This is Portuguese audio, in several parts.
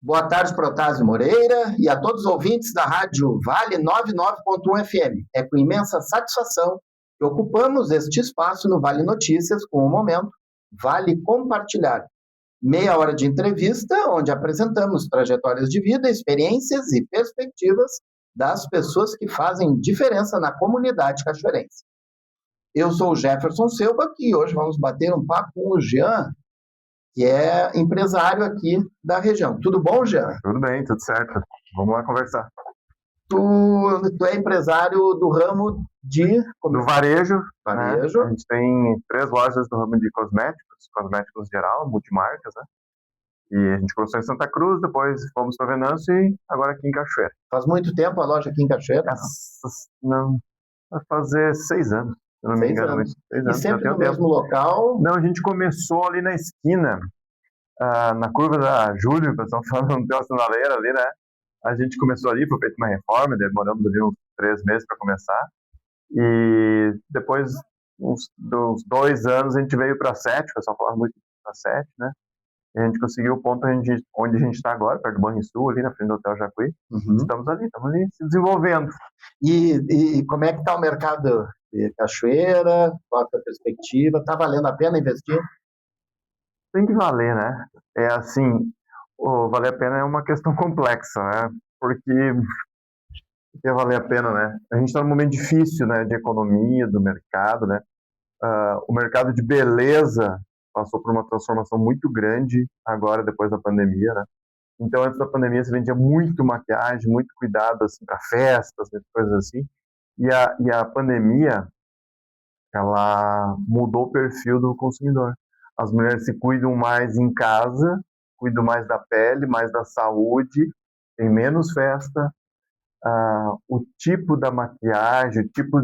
Boa tarde, Protásio Moreira, e a todos os ouvintes da Rádio Vale 99.1 FM. É com imensa satisfação que ocupamos este espaço no Vale Notícias com o momento Vale Compartilhar. Meia hora de entrevista, onde apresentamos trajetórias de vida, experiências e perspectivas das pessoas que fazem diferença na comunidade cachoeirense. Eu sou o Jefferson Silva e hoje vamos bater um papo com o Jean, que é empresário aqui da região. Tudo bom, Jean? Tudo bem, tudo certo. Vamos lá conversar. Tu é empresário do ramo de... Do varejo. Varejo. Né? A gente tem 3 lojas do ramo de cosméticos geral, multimarcas, né? E a gente começou em Santa Cruz, depois fomos para Venâncio e agora aqui em Cachoeira. Faz muito tempo a loja aqui em Cachoeira? Não, vai fazer 6 anos. Se não me engano, 6 anos. E sempre no mesmo local? Não, a gente começou ali na esquina, na curva da Júlio, o pessoal falando, não tem uma sinaleira ali, né? A gente começou ali, foi feita uma reforma, demoramos ali uns 3 meses para começar. E depois dos 2 anos a gente veio para 7, o pessoal falava muito para 7, né? E a gente conseguiu o ponto onde a gente está agora, perto do Banrisul, ali na frente do Hotel Jacuí. Uhum. Estamos ali se desenvolvendo. E como é que está o mercado de Cachoeira? Qual é a perspectiva? Está valendo a pena investir? Tem que valer, né? É assim, valer a pena é uma questão complexa, né? Porque valer a pena, né? A gente está num momento difícil, né? De economia, do mercado, né? O mercado de beleza passou por uma transformação muito grande agora, depois da pandemia, né? Então, antes da pandemia, se vendia muito maquiagem, muito cuidado, assim, para festas, coisas assim. E a pandemia, ela mudou o perfil do consumidor. As mulheres se cuidam mais em casa, cuidam mais da pele, mais da saúde, tem menos festa. O tipo da maquiagem, o tipo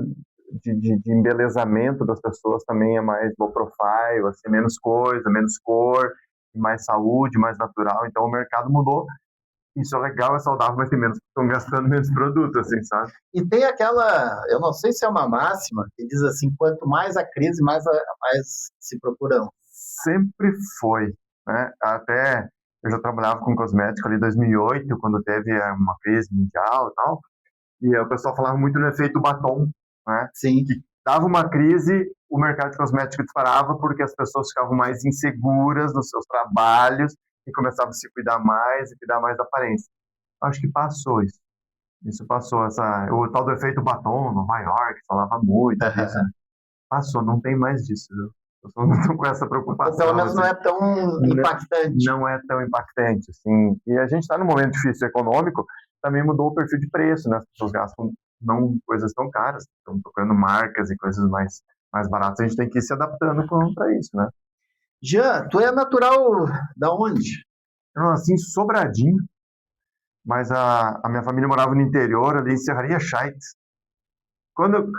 de embelezamento das pessoas também é mais low profile, assim, menos coisa, menos cor, mais saúde, mais natural. Então o mercado mudou. Isso é legal, é saudável, mas tem menos, estão gastando menos produto, assim, sabe? E tem aquela, eu não sei se é uma máxima, que diz assim, quanto mais a crise, mais se procuram. Sempre foi, né? Até eu já trabalhava com cosmético ali em 2008, quando teve uma crise mundial e tal, e o pessoal falava muito no efeito batom, né? Sim. Que dava uma crise, o mercado de cosmético disparava porque as pessoas ficavam mais inseguras nos seus trabalhos e começavam a se cuidar mais e cuidar mais da aparência. Acho que passou isso. Isso passou, o tal do efeito batom, Nova York, falava muito disso. Né? Passou, não tem mais disso, viu? Eu não estou com essa preocupação. Pelo menos não é tão impactante. Não é tão impactante, assim. E a gente está num momento difícil econômico, também mudou o perfil de preço, né? As pessoas gastam não coisas tão caras, estão procurando marcas e coisas mais baratas. A gente tem que ir se adaptando para isso, né? Jean, tu é natural da onde? Eu nasci em Sobradinho, mas a minha família morava no interior, ali em Serraria Chaves. Quando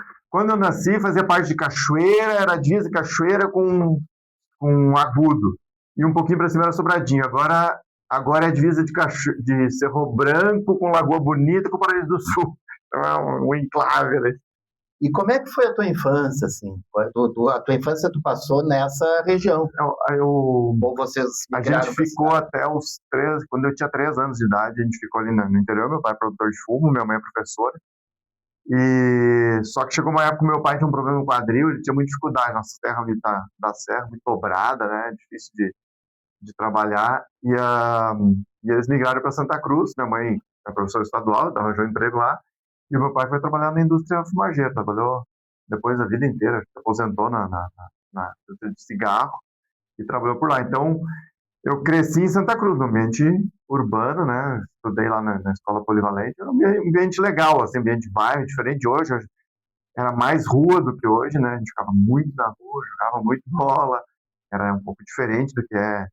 eu nasci, fazia parte de Cachoeira, era divisa de Cachoeira com Agudo. E um pouquinho para cima era Sobradinho. Agora é a divisa de Cerro Branco com Lagoa Bonita com Paraíso do Sul. Então é um enclave ali. E como é que foi a tua infância, assim? A tua infância tu passou nessa região? Ou vocês migraram? A gente ficou até os 3, quando eu tinha 3 anos de idade, a gente ficou ali no interior. Meu pai é produtor de fumo, minha mãe é professora. E só que chegou uma época que meu pai tinha um problema no quadril, ele tinha muita dificuldade. Nossa terra ali da serra, muito dobrada, né? Difícil de trabalhar. E eles migraram para Santa Cruz. Minha mãe é professora estadual, arranjou emprego lá. E o meu pai foi trabalhar na indústria fumageira, trabalhou depois a vida inteira, se aposentou na indústria de cigarro e trabalhou por lá. Então, eu cresci em Santa Cruz, no ambiente urbano, né? Estudei lá na escola polivalente, era um ambiente legal, assim, ambiente de bairro, diferente de hoje. Hoje era mais rua do que hoje, né? A gente ficava muito na rua, jogava muito bola, era um pouco diferente do que é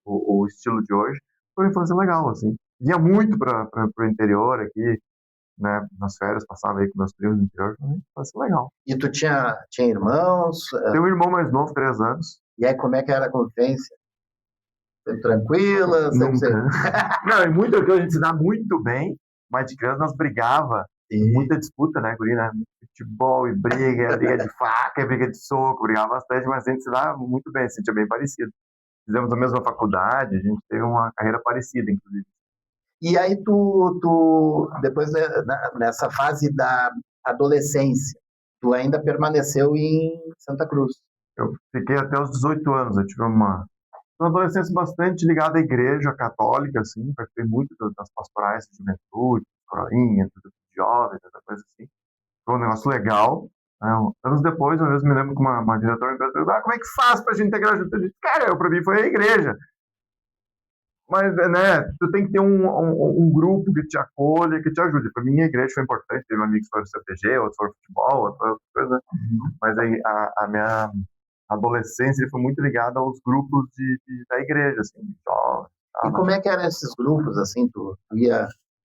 o estilo de hoje. Foi uma infância legal, assim. Vinha muito para o interior aqui, né, nas férias, passava aí com meus primos no interior, foi legal. E tu tinha irmãos? Tenho um irmão mais novo, 3 anos. E aí, como é que era a convivência? Sempre tranquila? Não, em muita coisa a gente se dá muito bem, mas de criança nós brigava, muita disputa, né, guri, né? Futebol e briga de faca, briga de soco, brigava bastante, mas a gente se dá muito bem, se sentia bem parecido. Fizemos a mesma faculdade, a gente teve uma carreira parecida, inclusive. E aí depois nessa fase da adolescência, tu ainda permaneceu em Santa Cruz. Eu fiquei até os 18 anos. Eu tive uma adolescência bastante ligada à igreja católica, assim, participei muito das pastorais de juventude, coroinha, tudo de jovens, essa coisa assim. Foi um negócio legal. Né? Anos depois, eu mesmo me lembro que uma diretora me perguntou, como é que faz pra gente integrar a juventude? Cara, pra mim foi a igreja. Mas, né, tu tem que ter um grupo que te acolha, que te ajude. Para mim, a igreja foi importante. Teve amigos que foram CTG, outros foram futebol, outras coisas. Mas aí, a minha adolescência foi muito ligada aos grupos da igreja, assim, de jovens. E como é que eram esses grupos, assim?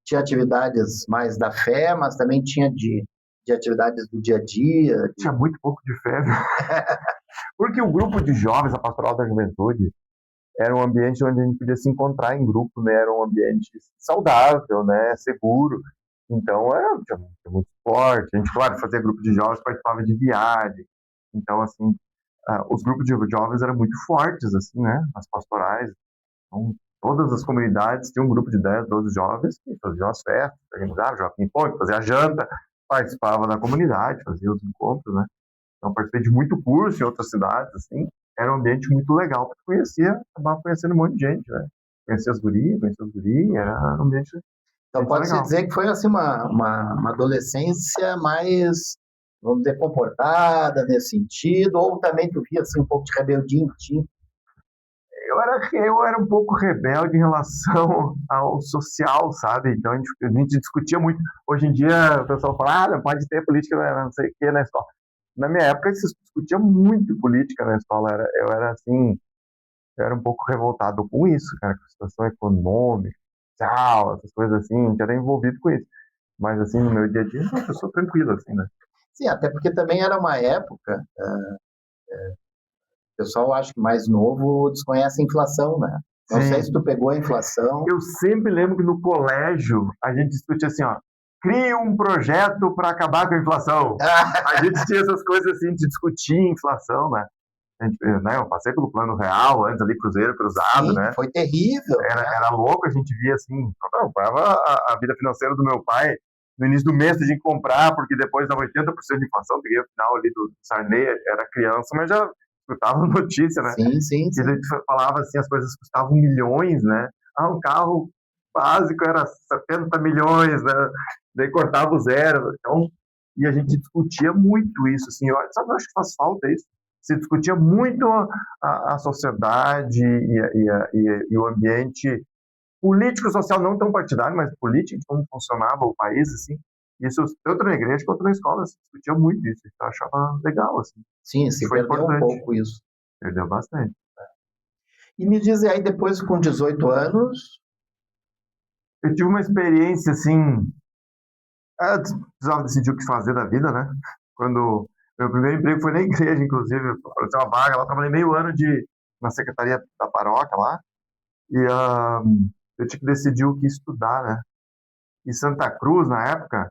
Tinha atividades mais da fé, mas também tinha de atividades do dia a dia? Tinha muito pouco de fé. Porque o grupo de jovens, a pastoral da juventude, era um ambiente onde a gente podia se encontrar em grupo, né? Era um ambiente saudável, né? Seguro. Então, tinha muito esporte. A gente, claro, fazia grupo de jovens, participava de viagem. Então, assim, os grupos de jovens eram muito fortes, assim, né? As pastorais. Então, todas as comunidades tinham um grupo de 10, 12 jovens que faziam as festas, organizavam, jogavam ping-pong, fazia a janta, participava da comunidade, fazia os encontros, né? Então, participei de muito curso em outras cidades, assim. Era um ambiente muito legal, porque acabava conhecendo um monte de gente, né? Conhecia os guris, era um ambiente. Então, pode-se dizer que foi assim uma adolescência mais, vamos dizer, comportada nesse sentido, ou também tu via assim, um pouco de rebeldia em ti? Eu era um pouco rebelde em relação ao social, sabe? Então a gente discutia muito. Hoje em dia o pessoal fala, não pode ter política, não sei o que na escola. Na minha época se discutia muito política na escola. Eu era um pouco revoltado com isso, cara, com a situação econômica, social, essas coisas assim. A gente era envolvido com isso. Mas assim, no meu dia a dia, eu sou tranquilo, assim, né? Sim, até porque também era uma época, o pessoal acho que mais novo desconhece a inflação, né? Não Sim. sei se tu pegou a inflação. Eu sempre lembro que no colégio a gente discutia assim, ó, cria um projeto para acabar com a inflação. A gente tinha essas coisas assim de discutir inflação, né? Eu passei pelo Plano Real, antes ali, Cruzeiro Cruzado, Sim, né? foi terrível. Era louco, a gente via assim, eu pagava a vida financeira do meu pai, no início do mês a gente comprar, porque depois dava 80% de inflação, peguei o final ali do Sarney, era criança, mas já escutava notícia, né? Sim. E a gente falava assim, as coisas custavam milhões, né? Um carro básico era 70 milhões, né? Daí cortava o zero. Então, e a gente discutia muito isso, assim, eu acho que faz falta isso. Se discutia muito a sociedade e o ambiente político, social, não tão partidário, mas político, como funcionava o país, assim. Isso tanto na igreja quanto na escola, se discutia muito isso. Eu achava legal, assim. Sim, se foi perdeu importante. Um pouco isso. Perdeu bastante. E me diz aí, depois com 18 anos... Eu tive uma experiência, assim... Eu precisava decidir o que fazer da vida, né? Quando... Meu primeiro emprego foi na igreja, inclusive. Apareceu uma vaga lá, trabalhei meio ano na secretaria da paróquia lá. E eu tinha que decidir o que estudar, né? Em Santa Cruz, na época,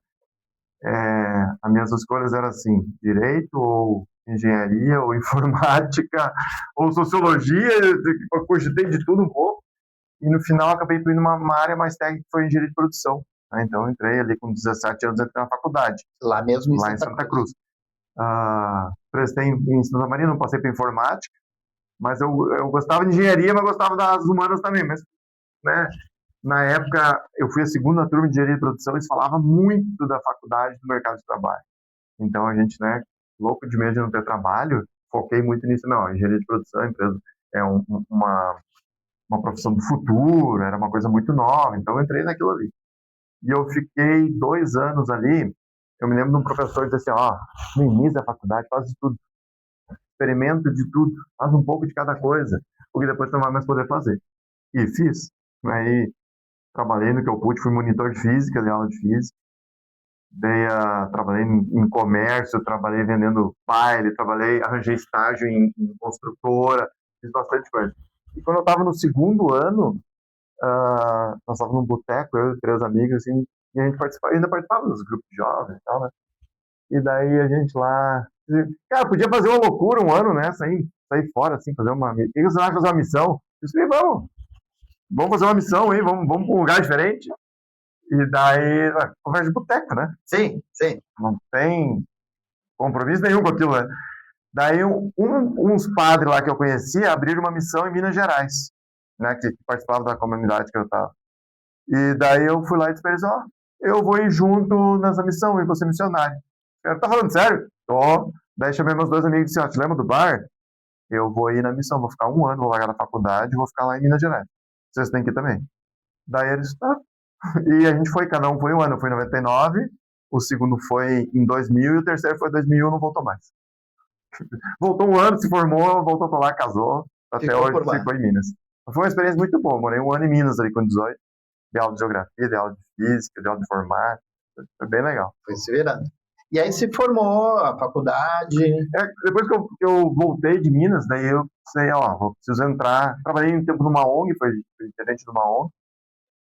as minhas escolhas eram assim, direito ou engenharia ou informática ou sociologia, eu cogitei de tudo um pouco. E no final acabei indo numa área mais técnica, que foi engenharia de produção. Né? Então eu entrei ali com 17 anos, entrei na faculdade. Lá mesmo em Santa Cruz. Prestei em Santa Maria, não passei para informática, mas eu gostava de engenharia, mas gostava das humanas também. Mas, né, na época, eu fui a segunda turma de engenharia de produção e eles falavam muito da faculdade do mercado de trabalho. Então a gente, né, louco de medo de não ter trabalho, foquei muito nisso. Não, engenharia de produção, empresa é uma profissão do futuro, era uma coisa muito nova, então eu entrei naquilo ali. E eu fiquei 2 anos ali. Eu me lembro de um professor que disse assim, no início da faculdade, faz de tudo, experimenta de tudo, faz um pouco de cada coisa, porque depois você não vai mais poder fazer. E fiz. Aí trabalhei no que eu pude, fui monitor de física, de aula de física. Trabalhei em comércio, trabalhei vendendo baile, arranjei estágio em construtora, fiz bastante coisa. E quando eu estava no segundo ano, nós estávamos num boteco, eu e 3 amigos, assim, e a gente ainda participava dos grupos de jovens e tal, né? E daí a gente lá... Cara, podia fazer uma loucura um ano, né? Sair fora, assim, fazer uma... O que você vai fazer uma missão? Eu disse, vamos! vamos fazer uma missão, hein? Vamos para um lugar diferente. E daí, conversa de boteco, né? Sim, sim. Não tem compromisso nenhum com aquilo, né? Daí, uns padres lá que eu conhecia abriram uma missão em Minas Gerais, né? Que participavam da comunidade que eu estava. E daí eu fui lá e disse pra eles, ó, eu vou ir junto nessa missão, eu vou ser missionário. Eu, tá falando sério? Tô. Daí chamei meus 2 amigos e disse, ó, te lembra do bar? Eu vou ir na missão, vou ficar 1 ano, vou largar da faculdade, vou ficar lá em Minas Gerais. Vocês têm que ir também. Daí eles, tá. E a gente foi, cada um foi 1 ano. Eu fui em 99, o segundo foi em 2000 e o terceiro foi em 2001, não voltou mais. Voltou 1 ano, se formou, voltou pra lá, casou, até hoje ficou em Minas. Foi uma experiência muito boa, morei 1 ano em Minas ali com 18, de aula de geografia, de aula de física, de aula de informática, foi bem legal. Foi se virando. E aí se formou a faculdade. Depois que eu voltei de Minas, daí eu sei, ó, preciso entrar. Trabalhei um tempo numa ONG, foi diferente de uma ONG,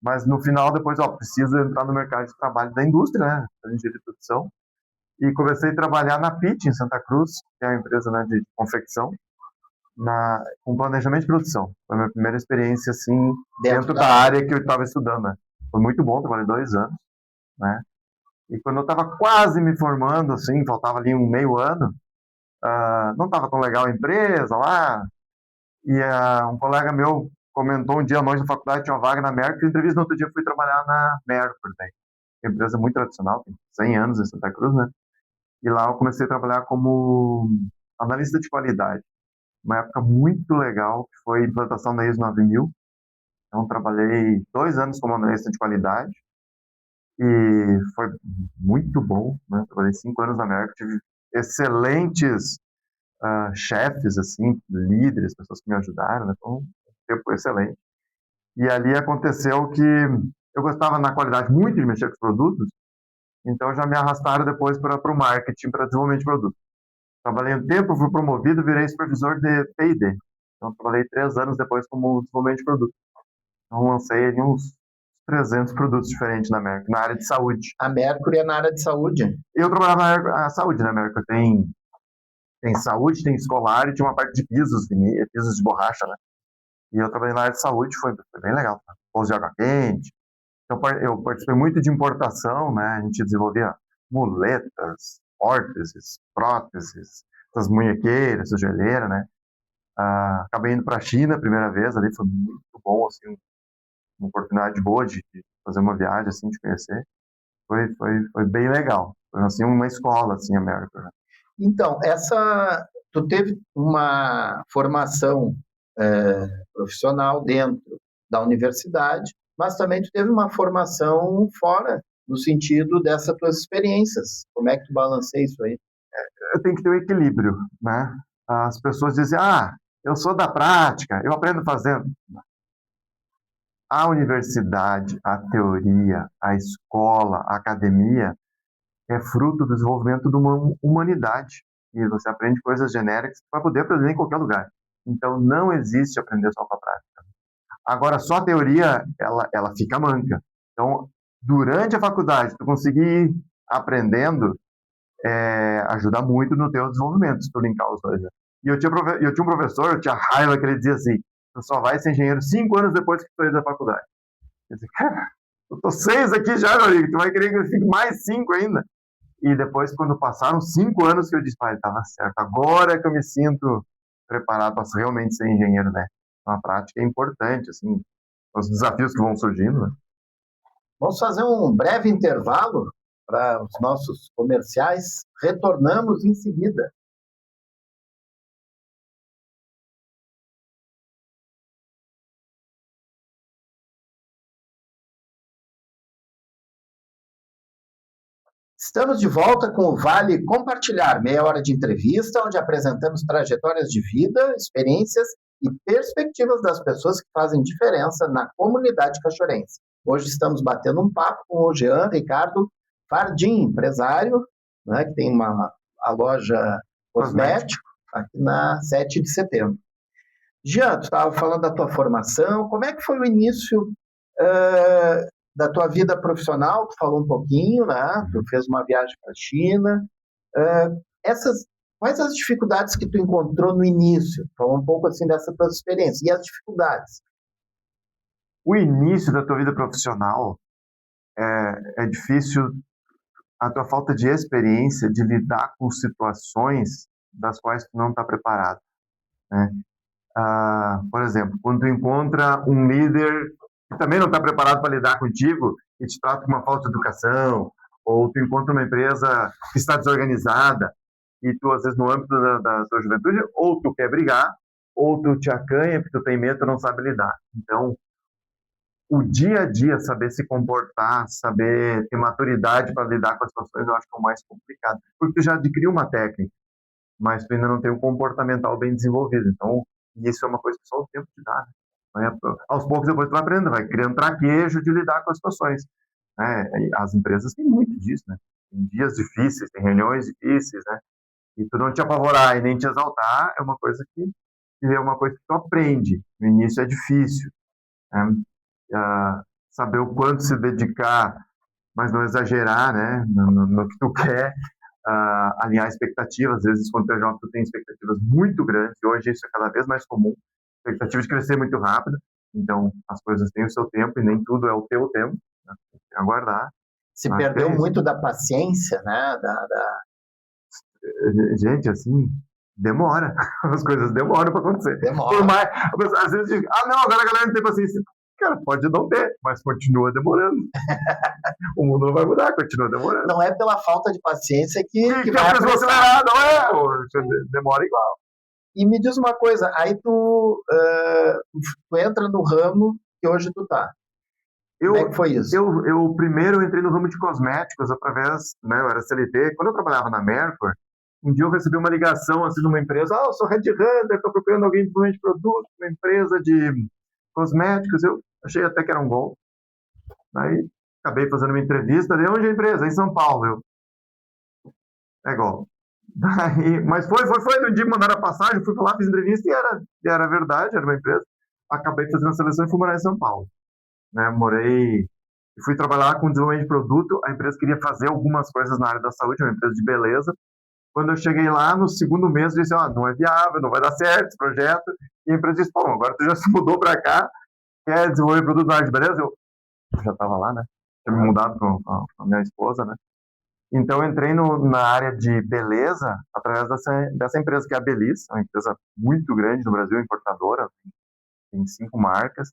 mas no final depois, ó, preciso entrar no mercado de trabalho da indústria, né, da engenharia de produção. E comecei a trabalhar na PIT, em Santa Cruz, que é uma empresa, né, de confecção, com planejamento de produção. Foi a minha primeira experiência, assim, dentro da área que eu estava estudando, né. Foi muito bom, trabalhei 2 anos, né. E quando eu estava quase me formando, assim, faltava ali um meio ano, não estava tão legal a empresa lá, e um colega meu comentou um dia à noite na faculdade, tinha uma vaga na Mercury, entrevista no outro dia eu fui trabalhar na Mercury, né? Uma empresa muito tradicional, tem 100 anos em Santa Cruz, né? E lá eu comecei a trabalhar como analista de qualidade. Uma época muito legal, que foi a implantação da ISO 9000. Então, trabalhei 2 anos como analista de qualidade, e foi muito bom, né? Trabalhei 5 anos na Merck, tive excelentes chefes, assim, líderes, pessoas que me ajudaram, né? Foi um tempo excelente. E ali aconteceu que eu gostava na qualidade muito de mexer com os produtos, então já me arrastaram depois para o marketing, para desenvolvimento de produtos. Trabalhei um tempo, fui promovido, virei supervisor de P&D. Então trabalhei 3 anos depois como desenvolvimento de produtos. Então lancei ali uns 300 produtos diferentes na Mercury, na área de saúde. A Mercury é na área de saúde? Eu trabalhava na saúde, né, Mercury? Tem saúde, tem escolar e tinha uma parte de pisos de borracha, né? E eu trabalhei na área de saúde, foi bem legal. Tá? Pouso de água quente. Então, eu participei muito de importação, né? A gente desenvolvia muletas, órteses, próteses, essas munhequeiras, essa joelheira, né? Acabei indo para a China a primeira vez, ali foi muito bom, assim, uma oportunidade boa de fazer uma viagem, assim, de conhecer. Foi bem legal. Foi, assim, uma escola, assim, América. Né? Então, tu teve uma formação profissional dentro da universidade, mas também tu teve uma formação fora, no sentido dessas tuas experiências. Como é que tu balanceia isso aí? Eu tenho que ter um equilíbrio, né? As pessoas dizem, eu sou da prática, eu aprendo fazendo. A universidade, a teoria, a escola, a academia é fruto do desenvolvimento de uma humanidade. E você aprende coisas genéricas para poder aprender em qualquer lugar. Então, não existe aprender só com a prática. Agora, só a teoria, ela fica manca. Então, durante a faculdade, tu conseguir ir aprendendo, ajuda muito no teu desenvolvimento, se tu linkar os dois. Né? E eu tinha um professor, eu tinha raiva, que ele dizia assim, tu só vai ser engenheiro 5 anos depois que tu fez a faculdade. Eu disse, cara, eu tô 6 aqui já, meu amigo, tu vai querer que eu fique mais 5 ainda. E depois, quando passaram 5 anos, que eu disse, pai, estava certo, agora que eu me sinto preparado para realmente ser engenheiro, né? Uma prática importante, assim, os desafios que vão surgindo, né? Vamos fazer um breve intervalo para os nossos comerciais. Retornamos em seguida. Estamos de volta com o Vale Compartilhar, meia hora de entrevista, onde apresentamos trajetórias de vida, experiências e perspectivas das pessoas que fazem diferença na comunidade cachoeirense. Hoje estamos batendo um papo com o Jean Ricardo Fardim, empresário, né, que tem a loja cosmético aqui na 7 de setembro. Jean, tu estava falando da tua formação, como é que foi o início da tua vida profissional? Tu falou um pouquinho, né? Tu fez uma viagem para a China. Quais as dificuldades que tu encontrou no início? Falou um pouco assim dessa tua experiência. E as dificuldades? o início da tua vida profissional é difícil, a tua falta de experiência de lidar com situações das quais tu não está preparado, né? Por exemplo, quando tu encontra um líder que também não está preparado para lidar contigo e te trata com uma falta de educação, ou tu encontra uma empresa que está desorganizada e tu, às vezes, no âmbito da tua juventude, ou tu quer brigar, ou tu te acanha porque tu tem medo, tu não sabe lidar. Então, o dia a dia, saber se comportar, saber ter maturidade para lidar com as situações, eu acho que é o mais complicado. Porque tu já adquiriu uma técnica, mas tu ainda não tem um comportamental bem desenvolvido. Então, isso é uma coisa que só o tempo te dá, né? Aos poucos depois tu vai aprendendo, vai criando traquejo de lidar com as situações, né? As empresas têm muito disso, né? Tem dias difíceis, tem reuniões difíceis, né? E tu não te apavorar e nem te exaltar é uma coisa que tu aprende. No início é difícil, né? Saber o quanto se dedicar, mas não exagerar, né? No que tu quer, alinhar expectativas. Às vezes, quando tu é jovem, tu tem expectativas muito grandes, e hoje isso é cada vez mais comum, expectativa de crescer muito rápido, então as coisas têm o seu tempo e nem tudo é o teu tempo, né? Tem que aguardar. Se Mas perdeu muito da paciência, né? Gente, assim, demora. As coisas demoram para acontecer. Demora. Por mais, às vezes digo, não, agora a galera não tem paciência. Cara, pode não ter, mas continua demorando. O mundo não vai mudar, continua demorando. Não é pela falta de paciência que vai a pessoa acelerada, não é? Demora igual. E me diz uma coisa, aí tu entra no ramo que hoje tu tá. Como é que foi isso? Eu primeiro entrei no ramo de cosméticos através, né, eu era CLT. Quando eu trabalhava na Mercor, um dia eu recebi uma ligação assim de uma empresa, eu sou headhunter, estou procurando alguém de desenvolvimento de produto, uma empresa de cosméticos. Eu achei até que era um gol. Aí acabei fazendo uma entrevista, de onde é a empresa? Em São Paulo. É igual. Mas foi no dia que mandaram a passagem, fui lá, fiz entrevista e era verdade, era uma empresa. Acabei fazendo a seleção e fui morar em São Paulo, né? Fui trabalhar com desenvolvimento de produto. A empresa queria fazer algumas coisas na área da saúde, uma empresa de beleza. Quando eu cheguei lá, no segundo mês, eu disse, não é viável, não vai dar certo esse projeto. E a empresa disse, agora tu já se mudou para cá, quer desenvolver produto na área de beleza? Eu já estava lá, né? Tinha me mudado com a minha esposa, né? Então, eu entrei na área de beleza através dessa empresa que é a Beliz, uma empresa muito grande no Brasil, importadora, tem 5 marcas.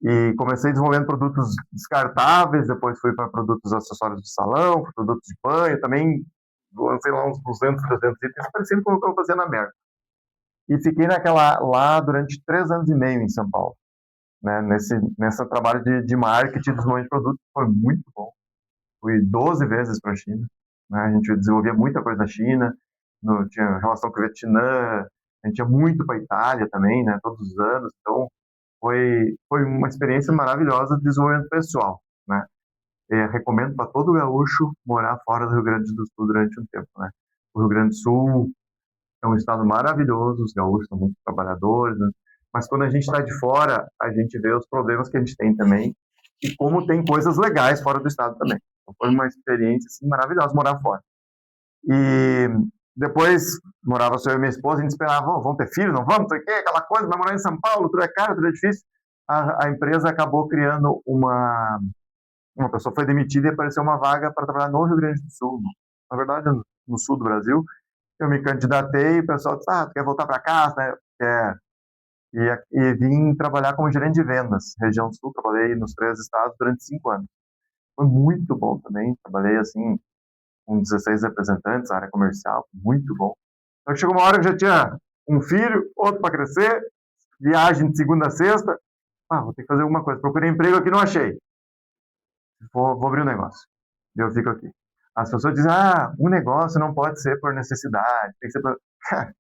E comecei desenvolvendo produtos descartáveis, depois fui para produtos acessórios de salão, produtos de banho, também lancei lá uns 200, 300 itens, parecendo com o que eu fazia na Merck. E fiquei lá durante 3 anos e meio em São Paulo, né? Nesse trabalho de marketing e desenvolvimento de produtos, foi muito bom. Fui 12 vezes para a China, né? A gente desenvolvia muita coisa na China, tinha relação com o Vietnã, a gente ia muito para a Itália também, né? Todos os anos. Então, foi uma experiência maravilhosa de desenvolvimento pessoal, né? Recomendo para todo gaúcho morar fora do Rio Grande do Sul durante um tempo, né? O Rio Grande do Sul é um estado maravilhoso, os gaúchos são muito trabalhadores, né? Mas quando a gente está de fora, a gente vê os problemas que a gente tem também e como tem coisas legais fora do estado também. Então, foi uma experiência assim, maravilhosa morar fora. E depois morava só eu e minha esposa, a gente esperava, vamos ter filho, não vamos, não sei o quê, aquela coisa, vai morar em São Paulo, tudo é caro, tudo é difícil. A empresa acabou criando uma pessoa foi demitida e apareceu uma vaga para trabalhar no Rio Grande do Sul, na verdade no sul do Brasil. Eu me candidatei e o pessoal disse, tu quer voltar para casa, né? Quer. E vim trabalhar como gerente de vendas, região sul, trabalhei nos 3 estados durante 5 anos. Foi muito bom também, trabalhei assim com 16 representantes, área comercial, muito bom. Então chegou uma hora que eu já tinha um filho, outro para crescer, viagem de segunda a sexta, vou ter que fazer alguma coisa. Procurei emprego aqui, não achei. Vou abrir um negócio. Eu fico aqui. As pessoas dizem, um negócio não pode ser por necessidade, tem que ser por...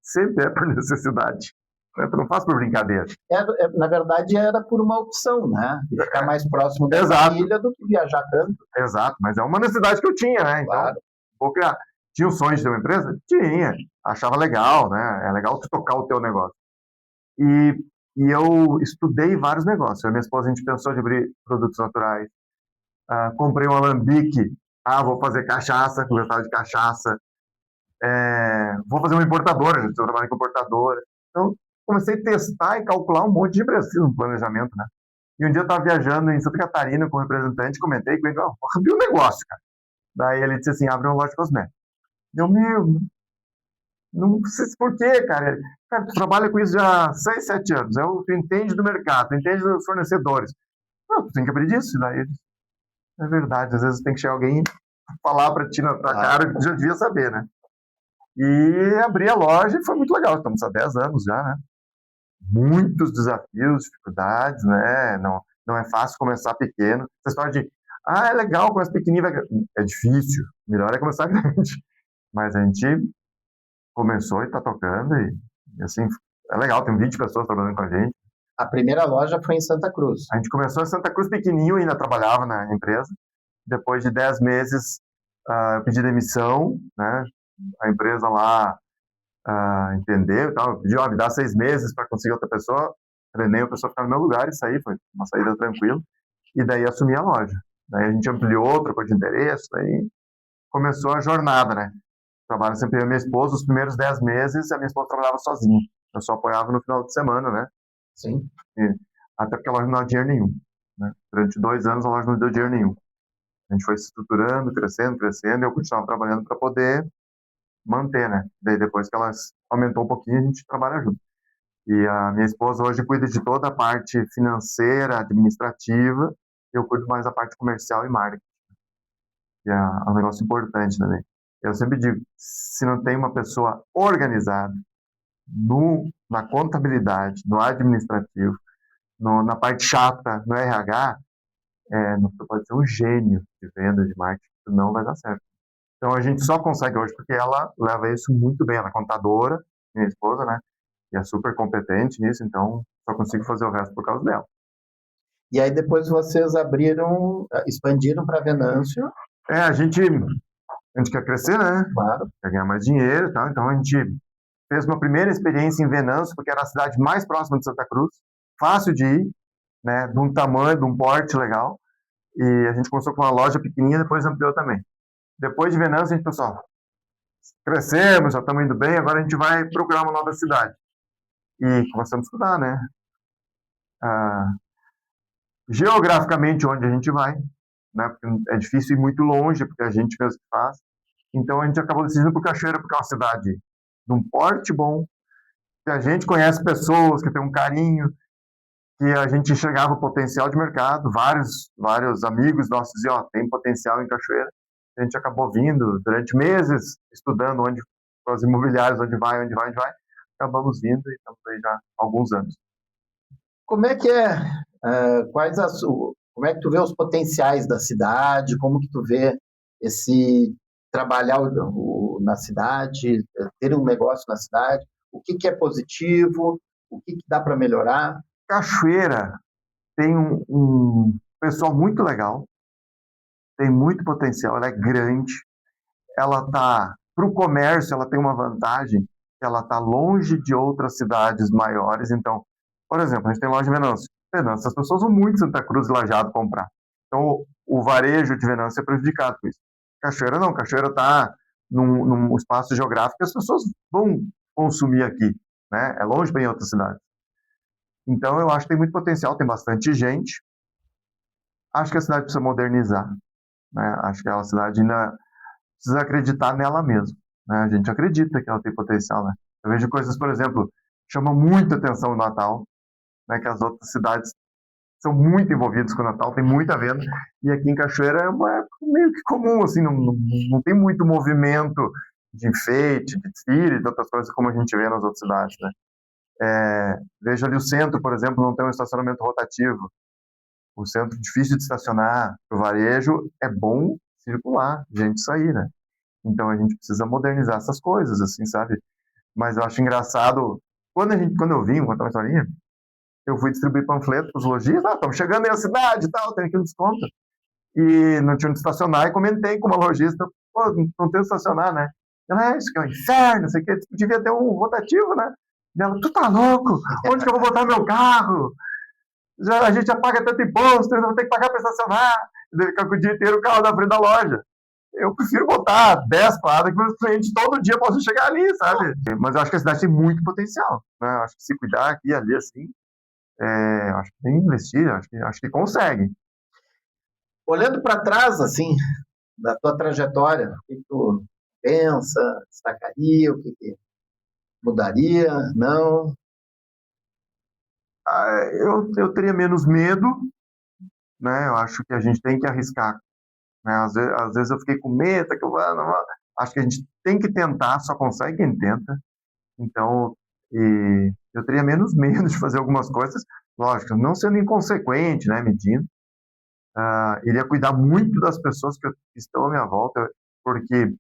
Sempre é por necessidade. Tu não faz por brincadeira. Na verdade, era por uma opção, né? De ficar mais próximo da família do que viajar tanto. Exato, mas é uma necessidade que eu tinha, né? Então, claro. Vou criar. Tinha o sonho de ter uma empresa? Tinha. Achava legal, né? É legal tu tocar o teu negócio. E eu estudei vários negócios. Eu e minha esposa, a gente pensou de abrir produtos naturais. Comprei um alambique. Vou fazer cachaça, gostava de cachaça. Vou fazer uma importadora, eu trabalho com importadora. Então, comecei a testar e calcular um monte de empresas, fiz um planejamento, né? E um dia eu estava viajando em Santa Catarina com um representante, comentei com ele, abri um negócio, cara. Daí ele disse assim, abre uma loja de cosméticos. Meu, não sei por quê, cara. Cara, tu trabalha com isso já há 6, 7 anos. Tu entende do mercado, tu entende dos fornecedores. Não, tu tem que abrir disso. Daí, é verdade, às vezes tem que chegar alguém falar pra ti na tua cara que tu já devia saber, né? E abri a loja e foi muito legal. Estamos há 10 anos já, né? Muitos desafios, dificuldades, né? Não é fácil começar pequeno. Essa história de, é legal, começa pequenininho, é difícil. Melhor é começar grande. Mas a gente começou e tá tocando e assim, é legal, tem 20 pessoas trabalhando com a gente. A primeira loja foi em Santa Cruz. A gente começou em Santa Cruz pequenininho, ainda trabalhava na empresa. Depois de 10 meses, eu pedi demissão, né? A empresa lá entendeu e tal, pediu, me dá 6 meses para conseguir outra pessoa, treinei a pessoa ficar no meu lugar e saí, foi uma saída tranquila, e daí assumi a loja. Daí a gente ampliou, trocou de endereço, daí começou a jornada, né? Trabalho sempre eu e minha esposa, os primeiros 10 meses a minha esposa trabalhava sozinha, eu só apoiava no final de semana, né? Sim. Até porque a loja não dava dinheiro nenhum, né? Durante 2 anos a loja não deu dinheiro nenhum. A gente foi se estruturando, crescendo, e eu continuava trabalhando para poder manter, né? Daí depois que ela aumentou um pouquinho, a gente trabalha junto. E a minha esposa hoje cuida de toda a parte financeira, administrativa, eu cuido mais da parte comercial e marketing, que é um negócio importante também. Eu sempre digo, se não tem uma pessoa organizada na contabilidade, no administrativo, na parte chata, no RH, você pode ser um gênio de venda, de marketing, não vai dar certo. Então a gente só consegue hoje porque ela leva isso muito bem. Ela é contadora, minha esposa, né? E é super competente nisso, então só consigo fazer o resto por causa dela. E aí depois vocês expandiram para Venâncio. A gente quer crescer, né? Claro. Quer ganhar mais dinheiro e tal. Então a gente fez uma primeira experiência em Venâncio, porque era a cidade mais próxima de Santa Cruz, fácil de ir, né? De um tamanho, de um porte legal. E a gente começou com uma loja pequenininha, depois ampliou também. Depois de Venâncio, a gente pensou, crescemos, já estamos indo bem, agora a gente vai procurar uma nova cidade. E começamos a estudar, né? Geograficamente, onde a gente vai, né? Porque é difícil ir muito longe, porque a gente mesmo faz. Então, a gente acabou decidindo por Cachoeira, porque é uma cidade de um porte bom, que a gente conhece pessoas, que tem um carinho, que a gente enxergava o potencial de mercado. Vários amigos nossos diziam, tem potencial em Cachoeira. A gente acabou vindo durante meses, estudando com as imobiliárias, onde vai. Acabamos vindo e estamos aí já há alguns anos. Como é que como é que tu vê os potenciais da cidade? Como que tu vê esse trabalhar na cidade, ter um negócio na cidade? O que é positivo? O que dá para melhorar? Cachoeira tem um pessoal muito legal, tem muito potencial, ela é grande, ela tá para o comércio, ela tem uma vantagem, ela está longe de outras cidades maiores. Então, por exemplo, a gente tem loja em Venâncio. As pessoas vão muito em Santa Cruz e Lajeado comprar. Então, o varejo de Venâncio é prejudicado com isso. Cachoeira não, Cachoeira está num espaço geográfico que as pessoas vão consumir aqui, né? É longe bem em outras cidades. Então, eu acho que tem muito potencial, tem bastante gente. Acho que a cidade precisa modernizar, né? Acho que a cidade ainda precisa acreditar nela mesma, né? A gente acredita que ela tem potencial, né? Eu vejo coisas, por exemplo, chamam muita atenção o Natal, né? Que as outras cidades são muito envolvidas com o Natal, tem muita venda, e aqui em Cachoeira é uma época meio que comum, assim, não tem muito movimento de enfeite, de desfile, de outras coisas como a gente vê nas outras cidades, né? Veja ali o centro, por exemplo, não tem um estacionamento rotativo. O centro difícil de estacionar, o varejo é bom circular, gente sair, né? Então a gente precisa modernizar essas coisas, assim, sabe? Mas eu acho engraçado, quando eu vim, contar uma historinha, eu fui distribuir panfleto para os lojistas, estamos chegando aí a cidade e tal, tem aqui um desconto. E não tinha onde estacionar, e comentei com uma lojista, pô, não tem onde estacionar, né? Ela, isso que é um inferno, isso aqui devia ter um rotativo, né? E ela, tu tá louco? Onde que eu vou botar meu carro? A gente já paga tanto imposto, eu não vou ter que pagar para estacionar, deve ficar com o dia inteiro o carro na frente da loja. Eu prefiro botar 10 quadras que meus clientes todo dia possam chegar ali, sabe? Mas eu acho que a cidade tem muito potencial, né? Eu acho que se cuidar aqui e ali, assim, Acho que tem que investir, acho que consegue. Olhando para trás, assim, da tua trajetória, o que tu pensa, destacaria, o que mudaria, não? Eu teria menos medo, né? Eu acho que a gente tem que arriscar, né? Às vezes eu fiquei com medo, que acho que a gente tem que tentar, só consegue quem tenta. Então, eu teria menos medo de fazer algumas coisas, lógico, não sendo inconsequente, né? Medindo. Iria cuidar muito das pessoas que estão à minha volta, porque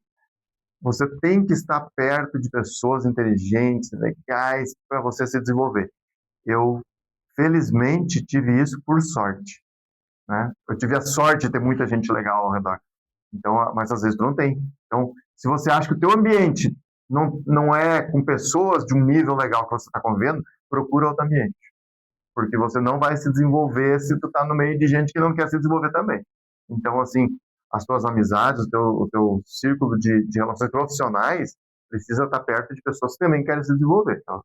você tem que estar perto de pessoas inteligentes, legais, para você se desenvolver. Eu, felizmente, tive isso por sorte, né? Eu tive a sorte de ter muita gente legal ao redor. Então, mas às vezes tu não tem. Então, se você acha que o teu ambiente não é com pessoas de um nível legal que você está convivendo, procura outro ambiente. Porque você não vai se desenvolver se tu tá no meio de gente que não quer se desenvolver também. Então, assim, as tuas amizades, o teu círculo de relações profissionais precisa estar perto de pessoas que também querem se desenvolver. Então,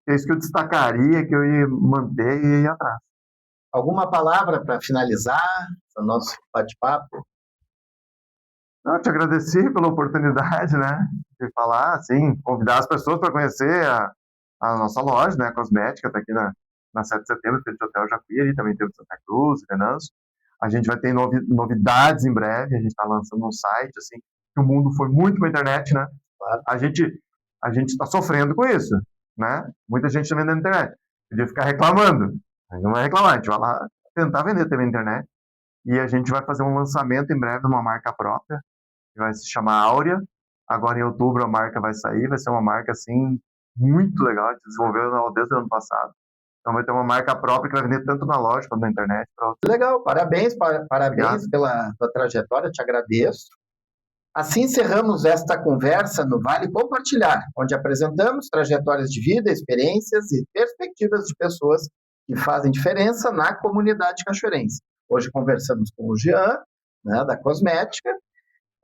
é isso que eu destacaria, que eu ia manter e ir atrás. Alguma palavra para finalizar o nosso bate-papo? Eu te agradeci pela oportunidade, né, de falar, assim, convidar as pessoas para conhecer a nossa loja, né, cosmética, tá aqui na 7 de setembro, Frente ao Hotel Jacuí, também temos Santa Cruz, Venâncio. A gente vai ter novidades em breve, a gente está lançando um site, assim, que o mundo foi muito para a internet, né? Claro. A gente está sofrendo com isso, né? Muita gente está vendendo na internet. Podia ficar reclamando, mas não vai reclamar, a gente vai lá tentar vender também na internet. E a gente vai fazer um lançamento em breve de uma marca própria, que vai se chamar Áurea. Agora em outubro a marca vai sair, vai ser uma marca, assim, muito legal, a gente desenvolveu desde o ano passado. Então vai ter uma marca própria que vai vender tanto na loja quanto na internet. Legal, parabéns pela tua trajetória, te agradeço. Assim encerramos esta conversa no Vale Compartilhar, onde apresentamos trajetórias de vida, experiências e perspectivas de pessoas que fazem diferença na comunidade cachoeirense. Hoje conversamos com o Jean, né, da Cosmética.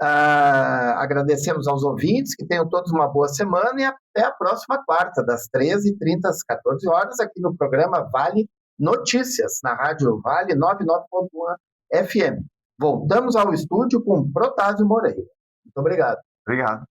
Agradecemos aos ouvintes, que tenham todos uma boa semana e até a próxima quarta, das 13h30 às 14 horas, aqui no programa Vale Notícias, na Rádio Vale 99.1 FM. Voltamos ao estúdio com Protásio Moreira. Muito obrigado. Obrigado.